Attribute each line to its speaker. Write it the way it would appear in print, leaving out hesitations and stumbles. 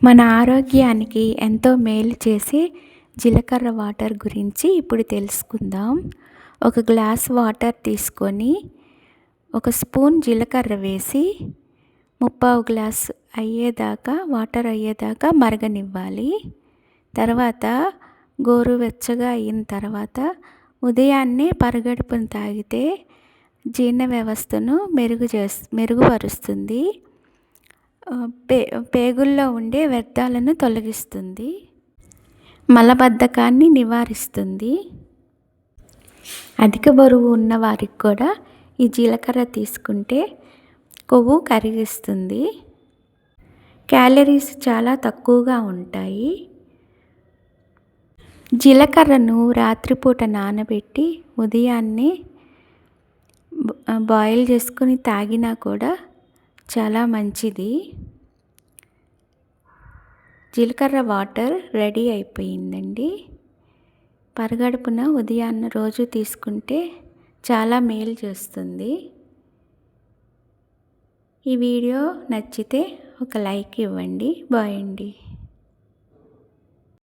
Speaker 1: మన ఆరోగ్యానికి ఎంతో మేలు చేసే జీలకర్ర వాటర్ గురించి ఇప్పుడు తెలుసుకుందాం. ఒక గ్లాస్ వాటర్ తీసుకొని ఒక స్పూన్ జీలకర్ర వేసి ముప్పావు గ్లాస్ వాటర్ అయ్యేదాకా మరగనివ్వాలి. తర్వాత గోరువెచ్చగా అయిన తర్వాత ఉదయాన్నే పరగడుపున తాగితే జీర్ణ వ్యవస్థను మెరుగుపరుస్తుంది. పేగుల్లో ఉండే వ్యర్థాలను తొలగిస్తుంది. మలబద్ధకాన్ని నివారిస్తుంది. అధిక బరువు ఉన్న వారికి కూడా ఈ జీలకర్ర తీసుకుంటే కొవ్వు కరిగిస్తుంది. క్యాలరీస్ చాలా తక్కువగా ఉంటాయి. జీలకర్రను రాత్రిపూట నానబెట్టి ఉదయాన్నే బాయిల్ చేసుకుని తాగినా కూడా చాలా మంచిది. జీలకర్ర వాటర్ రెడీ అయిపోయిందండి. పరగడుపున ఉదయాన్న రోజు తీసుకుంటే చాలా మేలు చేస్తుంది. ఈ వీడియో నచ్చితే ఒక లైక్ ఇవ్వండి. బాయ్ అండి.